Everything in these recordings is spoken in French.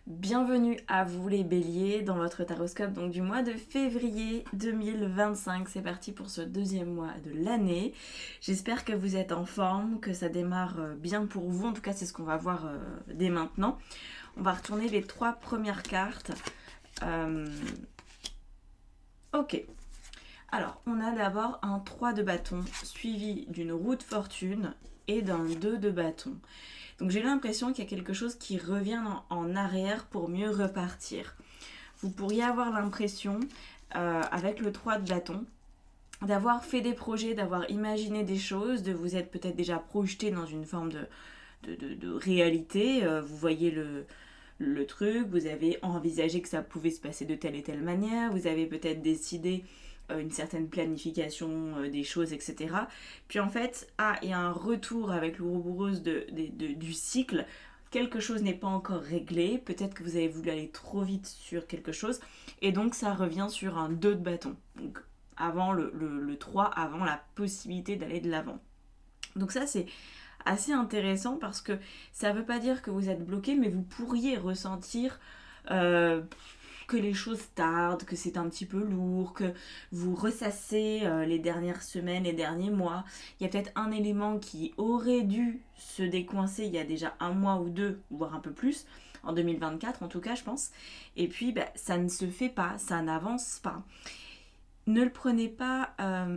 Bienvenue à vous les béliers dans votre taroscope donc du mois de février 2025. C'est parti pour ce deuxième mois de l'année. J'espère que vous êtes en forme, que ça démarre bien pour vous. En tout cas, c'est ce qu'on va voir dès maintenant. On va retourner les 3 premières cartes. Ok. Alors, on a d'abord un 3 de bâton suivi d'une roue de fortune et d'un 2 de bâton. Donc j'ai l'impression qu'il y a quelque chose qui revient en arrière pour mieux repartir. Vous pourriez avoir l'impression, avec le 3 de bâton, d'avoir fait des projets, d'avoir imaginé des choses, de vous être peut-être déjà projeté dans une forme de réalité. Vous voyez le truc, vous avez envisagé que ça pouvait se passer de telle et telle manière, vous avez peut-être décidé une certaine planification des choses, etc. Puis en fait, il y a un retour avec l'ouroboros du cycle. Quelque chose n'est pas encore réglé, peut-être que vous avez voulu aller trop vite sur quelque chose, et donc ça revient sur un 2 de bâton. Donc avant le 3, avant la possibilité d'aller de l'avant. Donc ça c'est assez intéressant parce que ça ne veut pas dire que vous êtes bloqué, mais vous pourriez ressentir que les choses tardent, que c'est un petit peu lourd, que vous ressassez les dernières semaines, les derniers mois. Il y a peut-être un élément qui aurait dû se décoincer il y a déjà un mois ou deux, voire un peu plus, en 2024 en tout cas je pense. Et puis ça ne se fait pas, ça n'avance pas. Ne le prenez pas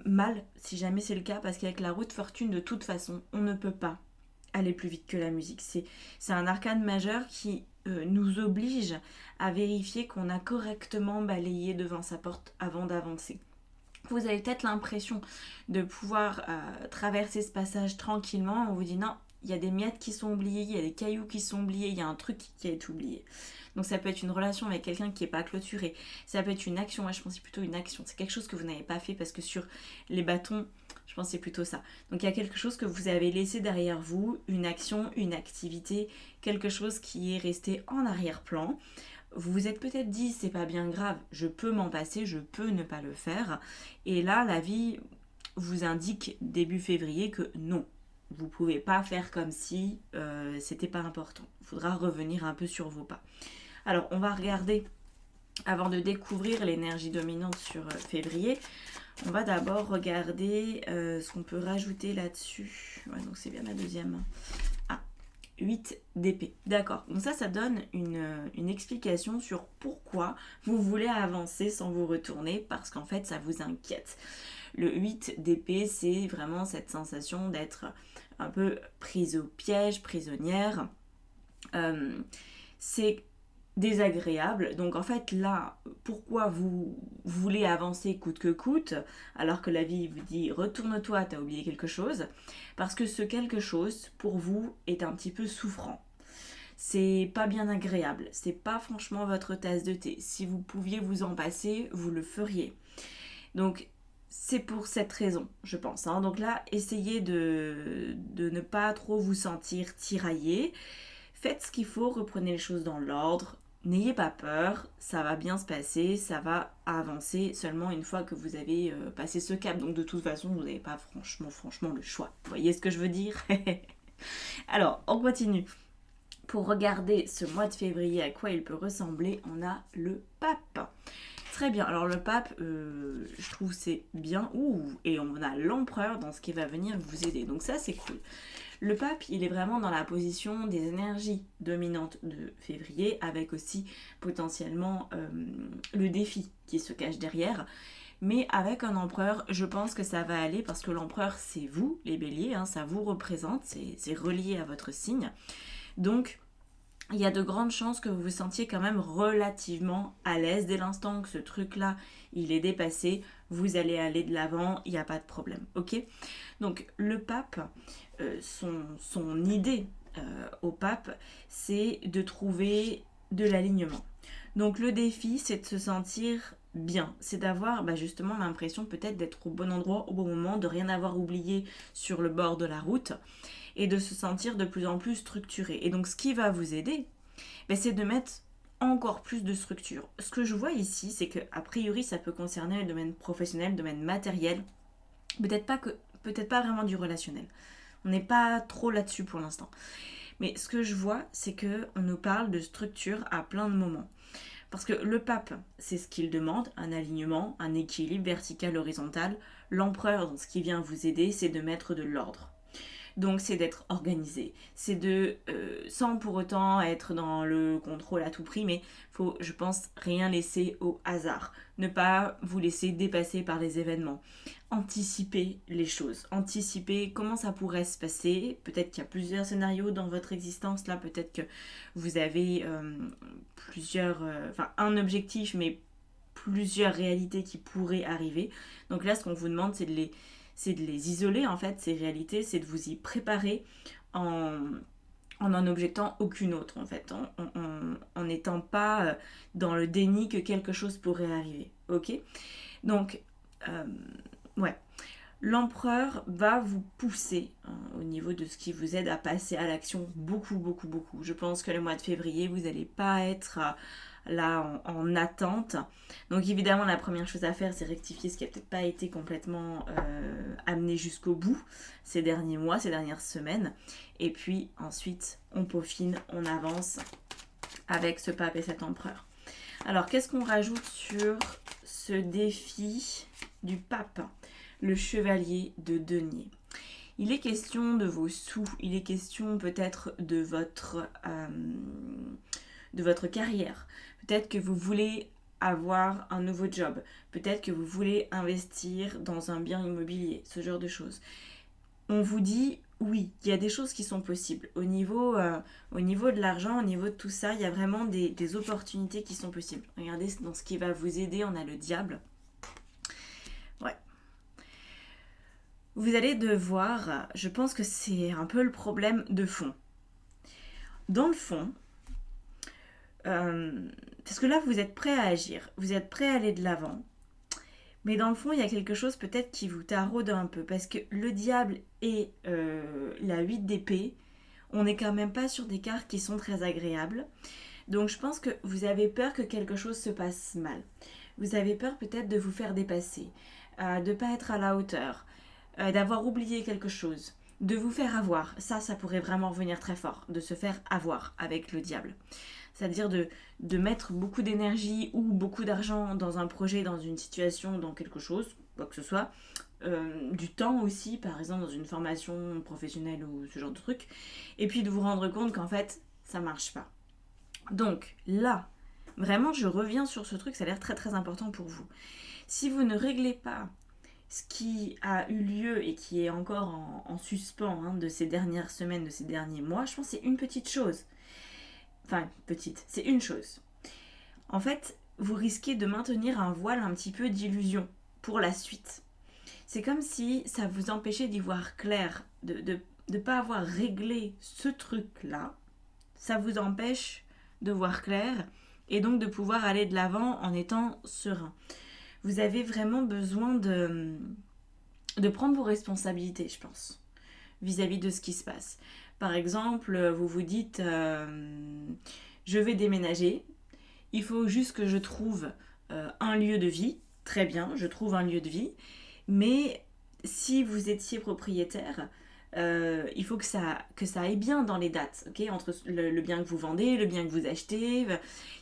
mal si jamais c'est le cas, parce qu'avec la roue de fortune, de toute façon, on ne peut pas aller plus vite que la musique. C'est un arcane majeur qui nous oblige à vérifier qu'on a correctement balayé devant sa porte avant d'avancer. Vous avez peut-être l'impression de pouvoir traverser ce passage tranquillement. On vous dit non, il y a des miettes qui sont oubliées, il y a des cailloux qui sont oubliés, il y a un truc qui a été oublié. Donc ça peut être une relation avec quelqu'un qui n'est pas clôturée. Ça peut être une action, moi je pense que c'est plutôt une action. C'est quelque chose que vous n'avez pas fait parce que sur les bâtons, je pense que c'est plutôt ça. Donc il y a quelque chose que vous avez laissé derrière vous, une action, une activité, quelque chose qui est resté en arrière-plan. Vous vous êtes peut-être dit c'est pas bien grave, je peux m'en passer, je peux ne pas le faire. Et là la vie vous indique début février que non, vous pouvez pas faire comme si c'était pas important. Il faudra revenir un peu sur vos pas. Alors on va regarder, avant de découvrir l'énergie dominante sur février, on va d'abord regarder ce qu'on peut rajouter là-dessus. Ouais, donc c'est bien la deuxième. 8 d'épée. D'accord. Donc ça donne une explication sur pourquoi vous voulez avancer sans vous retourner, parce qu'en fait, ça vous inquiète. Le 8 d'épée, c'est vraiment cette sensation d'être un peu prise au piège, prisonnière. C'est désagréable. Donc en fait là, pourquoi vous voulez avancer coûte que coûte, alors que la vie vous dit retourne-toi, t'as oublié quelque chose, parce que ce quelque chose pour vous est un petit peu souffrant. C'est pas bien agréable, c'est pas franchement votre tasse de thé. Si vous pouviez vous en passer, vous le feriez. Donc c'est pour cette raison, je pense. Donc là, essayez de ne pas trop vous sentir tiraillé. Faites ce qu'il faut, reprenez les choses dans l'ordre. N'ayez pas peur, ça va bien se passer, ça va avancer seulement une fois que vous avez passé ce cap. Donc de toute façon, vous n'avez pas franchement le choix. Vous voyez ce que je veux dire? Alors, on continue. Pour regarder ce mois de février, à quoi il peut ressembler, on a le pape. Très bien, alors le pape, je trouve c'est bien. Et on a l'empereur dans ce qui va venir vous aider. Donc ça, c'est cool. Le pape, il est vraiment dans la position des énergies dominantes de février, avec aussi potentiellement le défi qui se cache derrière. Mais avec un empereur, je pense que ça va aller, parce que l'empereur, c'est vous, les béliers, ça vous représente, c'est relié à votre signe. Donc, il y a de grandes chances que vous vous sentiez quand même relativement à l'aise. Dès l'instant que ce truc-là, il est dépassé, vous allez aller de l'avant, il n'y a pas de problème, ok? Donc le pape, son idée au pape, c'est de trouver de l'alignement. Donc le défi, c'est de se sentir bien, c'est d'avoir justement l'impression peut-être d'être au bon endroit au bon moment, de rien avoir oublié sur le bord de la route, et de se sentir de plus en plus structuré. Et donc ce qui va vous aider, c'est de mettre encore plus de structure. Ce que je vois ici, c'est que a priori ça peut concerner le domaine professionnel, le domaine matériel, peut-être pas vraiment du relationnel. On n'est pas trop là-dessus pour l'instant. Mais ce que je vois, c'est qu'on nous parle de structure à plein de moments. Parce que le pape, c'est ce qu'il demande, un alignement, un équilibre vertical, horizontal. L'empereur, dans ce qui vient vous aider, c'est de mettre de l'ordre. Donc c'est d'être organisé, c'est de, sans pour autant être dans le contrôle à tout prix, mais faut, je pense, rien laisser au hasard. Ne pas vous laisser dépasser par les événements. Anticiper les choses, anticiper comment ça pourrait se passer. Peut-être qu'il y a plusieurs scénarios dans votre existence, là peut-être que vous avez un objectif, mais plusieurs réalités qui pourraient arriver. Donc là, ce qu'on vous demande, c'est de les isoler, en fait, ces réalités, c'est de vous y préparer en n'en objectant aucune autre, en fait, en n'étant pas dans le déni que quelque chose pourrait arriver, ok? Donc, ouais. L'empereur va vous pousser au niveau de ce qui vous aide à passer à l'action beaucoup, beaucoup, beaucoup. Je pense que le mois de février, vous n'allez pas être là en attente. Donc évidemment, la première chose à faire, c'est rectifier ce qui n'a peut-être pas été complètement amené jusqu'au bout ces derniers mois, ces dernières semaines. Et puis ensuite, on peaufine, on avance avec ce pape et cet empereur. Alors, qu'est-ce qu'on rajoute sur ce défi du pape ? Le chevalier de denier. Il est question de vos sous, il est question peut-être de votre carrière. Peut-être que vous voulez avoir un nouveau job. Peut-être que vous voulez investir dans un bien immobilier, ce genre de choses. On vous dit, oui, il y a des choses qui sont possibles. Au niveau de l'argent, au niveau de tout ça, il y a vraiment des opportunités qui sont possibles. Regardez, dans ce qui va vous aider, on a le diable. Ouais. Vous allez devoir, je pense que c'est un peu le problème de fond. Dans le fond, parce que là vous êtes prêt à agir, vous êtes prêt à aller de l'avant, mais dans le fond il y a quelque chose peut-être qui vous taraude un peu, parce que le diable et la 8 d'épée, on n'est quand même pas sur des cartes qui sont très agréables. Donc je pense que vous avez peur que quelque chose se passe mal. Vous avez peur peut-être de vous faire dépasser, de ne pas être à la hauteur, d'avoir oublié quelque chose, de vous faire avoir. Ça pourrait vraiment revenir très fort, de se faire avoir avec le diable. C'est-à-dire de mettre beaucoup d'énergie ou beaucoup d'argent dans un projet, dans une situation, dans quelque chose, quoi que ce soit. Du temps aussi, par exemple dans une formation professionnelle ou ce genre de truc. Et puis de vous rendre compte qu'en fait, ça marche pas. Donc là, vraiment, je reviens sur ce truc, ça a l'air très très important pour vous. Si vous ne réglez pas ce qui a eu lieu et qui est encore en suspens de ces dernières semaines, de ces derniers mois, je pense que c'est une petite chose. Enfin, petite, c'est une chose. En fait, vous risquez de maintenir un voile un petit peu d'illusion pour la suite. C'est comme si ça vous empêchait d'y voir clair, de ne pas avoir réglé ce truc-là. Ça vous empêche de voir clair et donc de pouvoir aller de l'avant en étant serein. Vous avez vraiment besoin de prendre vos responsabilités, je pense, vis-à-vis de ce qui se passe. Par exemple, vous vous dites je vais déménager, il faut juste que je trouve un lieu de vie. Très bien, je trouve un lieu de vie. Mais si vous étiez propriétaire, il faut que ça aille bien dans les dates, ok, entre le bien que vous vendez, le bien que vous achetez.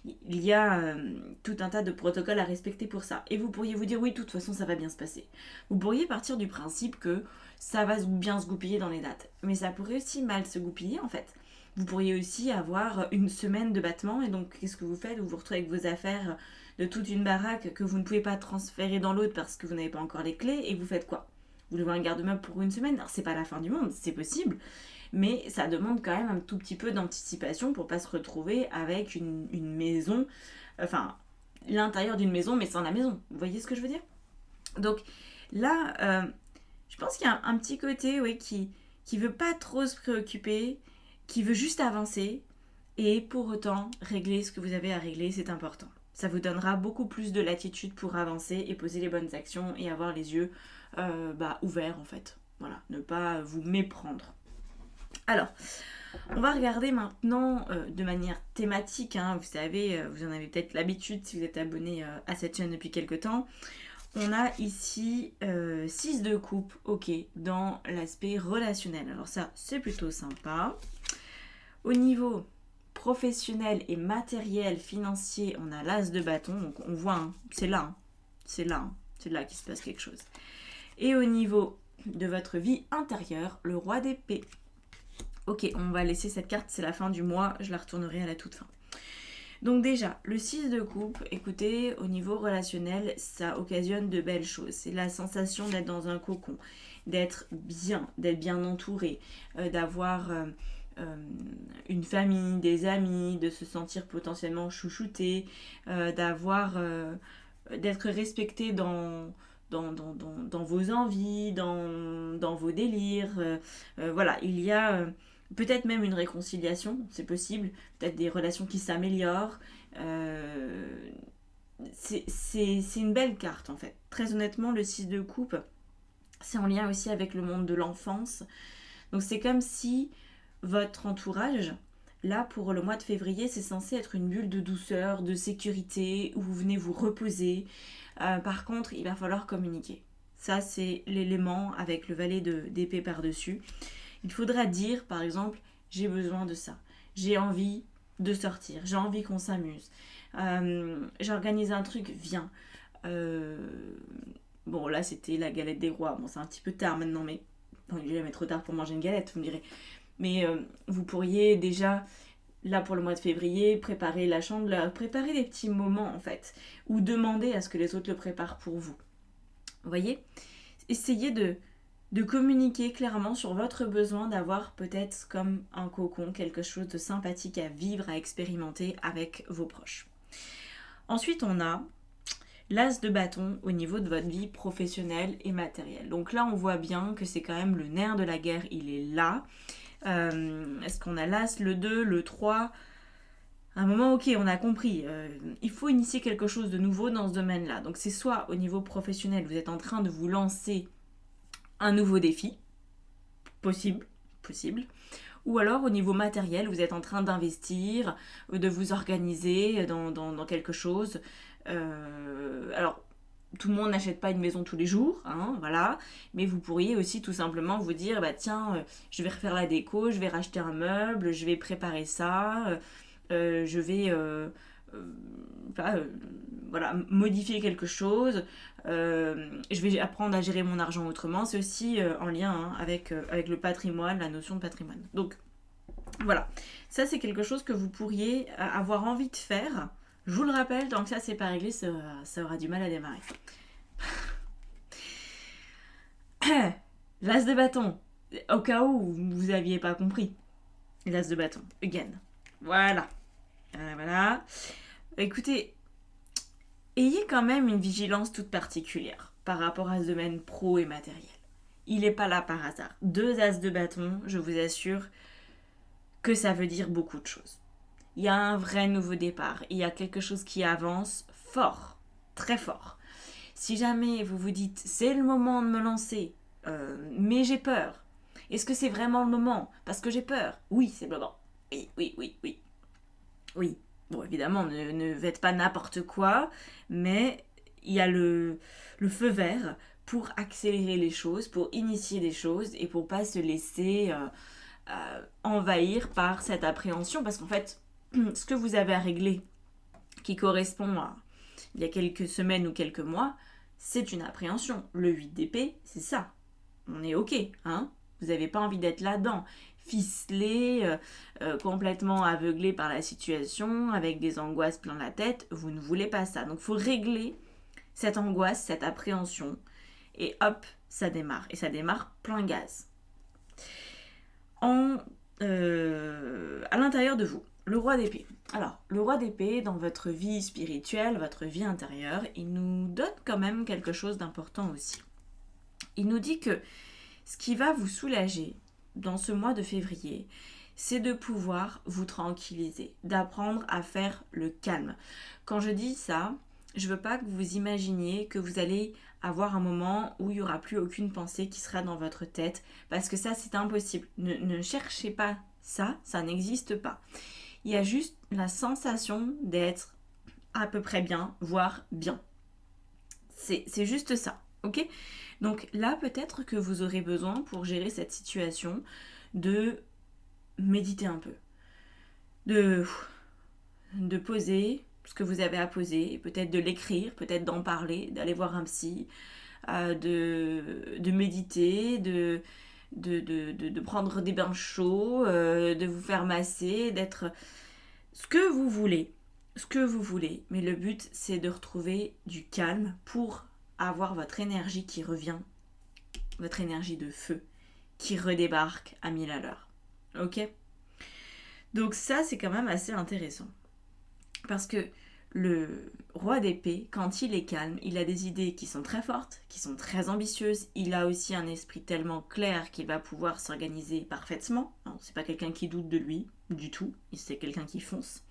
Il y a tout un tas de protocoles à respecter pour ça. Et vous pourriez vous dire, oui, de toute façon, ça va bien se passer. Vous pourriez partir du principe que ça va bien se goupiller dans les dates. Mais ça pourrait aussi mal se goupiller, en fait. Vous pourriez aussi avoir une semaine de battement, et donc, qu'est-ce que vous faites? Vous vous retrouvez avec vos affaires de toute une baraque que vous ne pouvez pas transférer dans l'autre parce que vous n'avez pas encore les clés, et vous faites quoi? Vous louez un garde-meuble pour une semaine? Alors, c'est pas la fin du monde, c'est possible, mais ça demande quand même un tout petit peu d'anticipation pour pas se retrouver avec une maison, enfin, l'intérieur d'une maison, mais sans la maison. Vous voyez ce que je veux dire? Donc, là, je pense qu'il y a un petit côté, oui, qui veut pas trop se préoccuper, qui veut juste avancer, et pour autant, régler ce que vous avez à régler, c'est important. Ça vous donnera beaucoup plus de latitude pour avancer et poser les bonnes actions et avoir les yeux ouverts en fait. Voilà, ne pas vous méprendre. Alors, on va regarder maintenant de manière thématique. Vous savez, vous en avez peut-être l'habitude si vous êtes abonné à cette chaîne depuis quelques temps. On a ici 6 de coupe, ok, dans l'aspect relationnel. Alors ça, c'est plutôt sympa. Au niveau professionnel et matériel, financier, on a l'as de bâton, donc on voit, hein, c'est là, hein, c'est là, hein, c'est là qu'il se passe quelque chose. Et au niveau de votre vie intérieure, le roi d'épée. Ok, on va laisser cette carte, c'est la fin du mois, je la retournerai à la toute fin. Donc déjà, le 6 de coupe, écoutez, au niveau relationnel, ça occasionne de belles choses. C'est la sensation d'être dans un cocon, d'être bien entouré, d'avoir une famille, des amis, de se sentir potentiellement chouchouté, d'être respecté dans vos envies, dans vos délires. Voilà, il y a peut-être même une réconciliation, c'est possible, peut-être des relations qui s'améliorent. C'est une belle carte en fait. Très honnêtement, le 6 de coupe, c'est en lien aussi avec le monde de l'enfance. Donc c'est comme si votre entourage, là pour le mois de février, c'est censé être une bulle de douceur, de sécurité, où vous venez vous reposer. Par contre, il va falloir communiquer. Ça, c'est l'élément avec le valet d'épée par-dessus. Il faudra dire, par exemple, j'ai besoin de ça. J'ai envie de sortir. J'ai envie qu'on s'amuse. J'organise un truc, viens. Bon, là, c'était la galette des rois. Bon, c'est un petit peu tard maintenant, mais... Bon, il est jamais trop tard pour manger une galette, vous me direz. Mais vous pourriez déjà, là pour le mois de février, préparer la chandeleur, préparer des petits moments, en fait. Ou demander à ce que les autres le préparent pour vous. Vous voyez ? Essayez de communiquer clairement sur votre besoin d'avoir peut-être comme un cocon, quelque chose de sympathique à vivre, à expérimenter avec vos proches. Ensuite, on a l'as de bâton au niveau de votre vie professionnelle et matérielle. Donc là, on voit bien que c'est quand même le nerf de la guerre, il est là. Est-ce qu'on a l'as, le 2, le 3 ? À un moment, ok, on a compris. Il faut initier quelque chose de nouveau dans ce domaine-là. Donc c'est soit au niveau professionnel, vous êtes en train de vous lancer un nouveau défi, possible, ou alors au niveau matériel, vous êtes en train d'investir, de vous organiser dans quelque chose. Alors, tout le monde n'achète pas une maison tous les jours, hein, voilà, mais vous pourriez aussi tout simplement vous dire, bah tiens, je vais refaire la déco, je vais racheter un meuble, je vais préparer ça, je vais voilà, modifier quelque chose, je vais apprendre à gérer mon argent autrement. C'est aussi en lien hein, avec le patrimoine, la notion de patrimoine. Donc voilà, ça c'est quelque chose que vous pourriez avoir envie de faire. Je vous le rappelle, tant que ça c'est pas réglé, ça aura du mal à démarrer. L'as de bâton, au cas où vous n'aviez pas compris. L'as de bâton, again. Voilà. Voilà. Écoutez, ayez quand même une vigilance toute particulière par rapport à ce domaine pro et matériel. Il n'est pas là par hasard. 2 as de bâton, je vous assure que ça veut dire beaucoup de choses. Il y a un vrai nouveau départ. Il y a quelque chose qui avance fort, très fort. Si jamais vous vous dites, c'est le moment de me lancer, mais j'ai peur. Est-ce que c'est vraiment le moment ? Parce que j'ai peur. Oui, c'est le moment. Oui. Bon, évidemment, ne faites pas n'importe quoi, mais il y a le feu vert pour accélérer les choses, pour initier des choses et pour pas se laisser envahir par cette appréhension. Parce qu'en fait, ce que vous avez à régler, qui correspond à il y a quelques semaines ou quelques mois, c'est une appréhension. Le 8 d'épée, c'est ça. On est ok, hein ? Vous n'avez pas envie d'être là-dedans. Ficelé, complètement aveuglé par la situation, avec des angoisses plein la tête, vous ne voulez pas ça. Donc il faut régler cette angoisse, cette appréhension, et hop, ça démarre. Et ça démarre plein gaz. À l'intérieur de vous, le roi d'épée. Alors, le roi d'épée, dans votre vie spirituelle, votre vie intérieure, il nous donne quand même quelque chose d'important aussi. Il nous dit que ce qui va vous soulager dans ce mois de février, c'est de pouvoir vous tranquilliser, d'apprendre à faire le calme. Quand je dis ça, je veux pas que vous imaginiez que vous allez avoir un moment où il n'y aura plus aucune pensée qui sera dans votre tête, parce que ça, c'est impossible. Ne cherchez pas ça, ça n'existe pas. Il y a juste la sensation d'être à peu près bien, voire bien. C'est juste ça, ok ? Donc là, peut-être que vous aurez besoin, pour gérer cette situation, de méditer un peu, de, de poser ce que vous avez à poser, peut-être de l'écrire, peut-être d'en parler, d'aller voir un psy, de méditer, de prendre des bains chauds, de vous faire masser, d'être ce que vous voulez. Ce que vous voulez. Mais le but, c'est de retrouver du calme pour avoir votre énergie qui revient, votre énergie de feu, qui redébarque à 1000 à l'heure. Ok? Donc ça, c'est quand même assez intéressant. Parce que le roi d'épée, quand il est calme, il a des idées qui sont très fortes, qui sont très ambitieuses. Il a aussi un esprit tellement clair qu'il va pouvoir s'organiser parfaitement. C'est pas quelqu'un qui doute de lui, du tout. C'est quelqu'un qui fonce.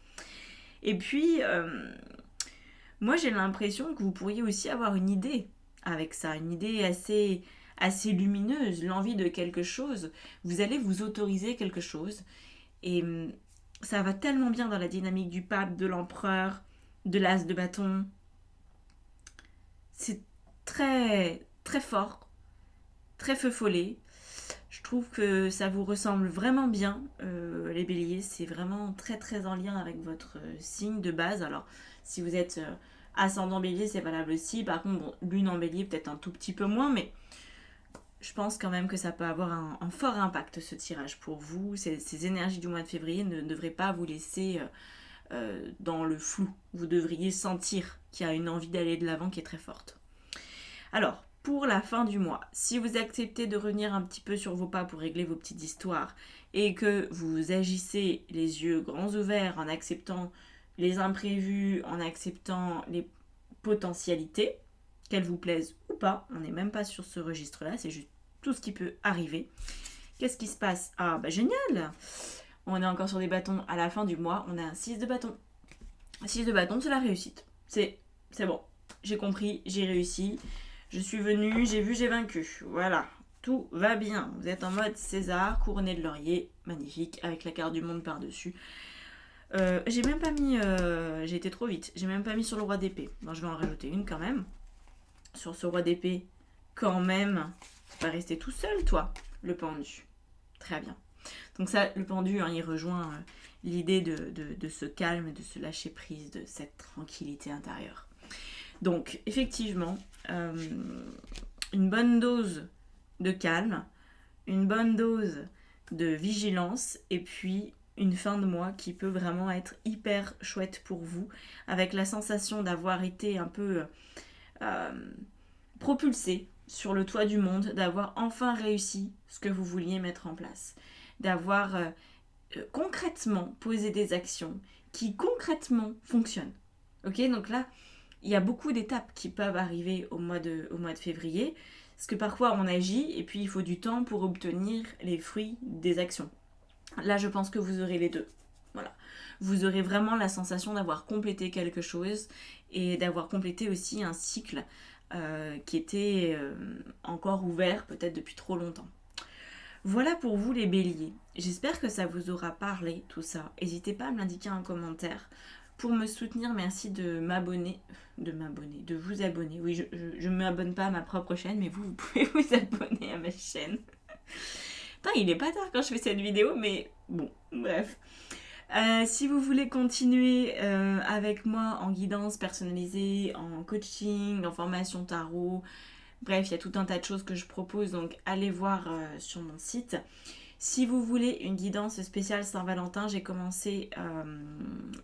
Et puis, moi j'ai l'impression que vous pourriez aussi avoir une idée avec ça, une idée assez lumineuse, l'envie de quelque chose. Vous allez vous autoriser quelque chose. Et ça va tellement bien dans la dynamique du pape, de l'empereur, de l'as de bâton. C'est très, très fort, très feu follet. Je trouve que ça vous ressemble vraiment bien, les béliers. C'est vraiment très, très en lien avec votre signe de base. Alors, si vous êtes ascendant bélier, c'est valable aussi. Par contre, bon, lune en bélier, peut-être un tout petit peu moins, mais je pense quand même que ça peut avoir un fort impact, ce tirage pour vous. Ces énergies du mois de février ne devraient pas vous laisser dans le flou. Vous devriez sentir qu'il y a une envie d'aller de l'avant qui est très forte. Alors, pour la fin du mois, si vous acceptez de revenir un petit peu sur vos pas pour régler vos petites histoires et que vous agissez les yeux grands ouverts en acceptant les imprévus, en acceptant les potentialités, qu'elles vous plaisent ou pas, on n'est même pas sur ce registre-là, c'est juste tout ce qui peut arriver. Qu'est-ce qui se passe? Ah bah génial! On est encore sur des bâtons. À la fin du mois, on a un 6 de bâton. 6 de bâton, c'est la réussite. C'est bon. J'ai compris, j'ai réussi. Je suis venue, j'ai vu, j'ai vaincu. Voilà. Tout va bien. Vous êtes en mode César, couronné de laurier. Magnifique, avec la carte du monde par-dessus. J'ai même pas mis... j'ai été trop vite. J'ai même pas mis sur le roi d'épée. Bon, je vais en rajouter une quand même. Sur ce roi d'épée, quand même. C'est pas resté tout seul, toi, le pendu. Très bien. Donc ça, le pendu, il rejoint l'idée de ce calme, de se lâcher prise, de cette tranquillité intérieure. Donc, effectivement, une bonne dose de calme, une bonne dose de vigilance, et puis une fin de mois qui peut vraiment être hyper chouette pour vous, avec la sensation d'avoir été un peu propulsé sur le toit du monde, d'avoir enfin réussi ce que vous vouliez mettre en place, d'avoir concrètement posé des actions qui concrètement fonctionnent. Ok, donc là, il y a beaucoup d'étapes qui peuvent arriver au mois de février, parce que parfois on agit et puis il faut du temps pour obtenir les fruits des actions. Là, je pense que vous aurez les deux. Voilà. Vous aurez vraiment la sensation d'avoir complété quelque chose et d'avoir complété aussi un cycle qui était encore ouvert peut-être depuis trop longtemps. Voilà pour vous les béliers. J'espère que ça vous aura parlé tout ça. N'hésitez pas à me l'indiquer en commentaire. Pour me soutenir, merci de vous abonner. Oui, je ne m'abonne pas à ma propre chaîne, mais vous pouvez vous abonner à ma chaîne. Putain, il est pas tard quand je fais cette vidéo, mais bon, bref. Si vous voulez continuer avec moi en guidance personnalisée, en coaching, en formation tarot, bref, il y a tout un tas de choses que je propose, donc allez voir sur mon site. Si vous voulez une guidance spéciale Saint-Valentin, j'ai commencé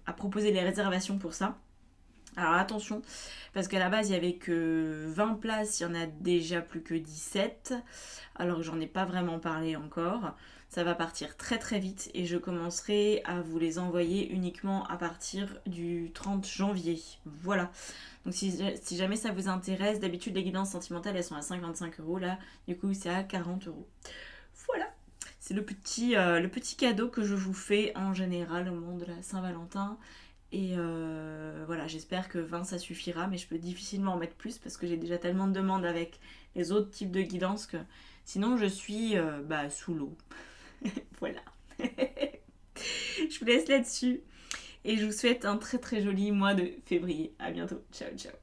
à proposer les réservations pour ça. Alors attention, parce qu'à la base il n'y avait que 20 places, il y en a déjà plus que 17, alors que j'en ai pas vraiment parlé encore. Ça va partir très très vite et je commencerai à vous les envoyer uniquement à partir du 30 janvier. Voilà. Donc si jamais ça vous intéresse, d'habitude les guidances sentimentales elles sont à 55 €, là du coup c'est à 40 €. Voilà. C'est le petit cadeau que je vous fais en général au moment de la Saint-Valentin. Et voilà, j'espère que 20 ça suffira, mais je peux difficilement en mettre plus parce que j'ai déjà tellement de demandes avec les autres types de guidances que sinon je suis sous l'eau. Voilà. Je vous laisse là-dessus et je vous souhaite un très très joli mois de février. À bientôt. Ciao ciao.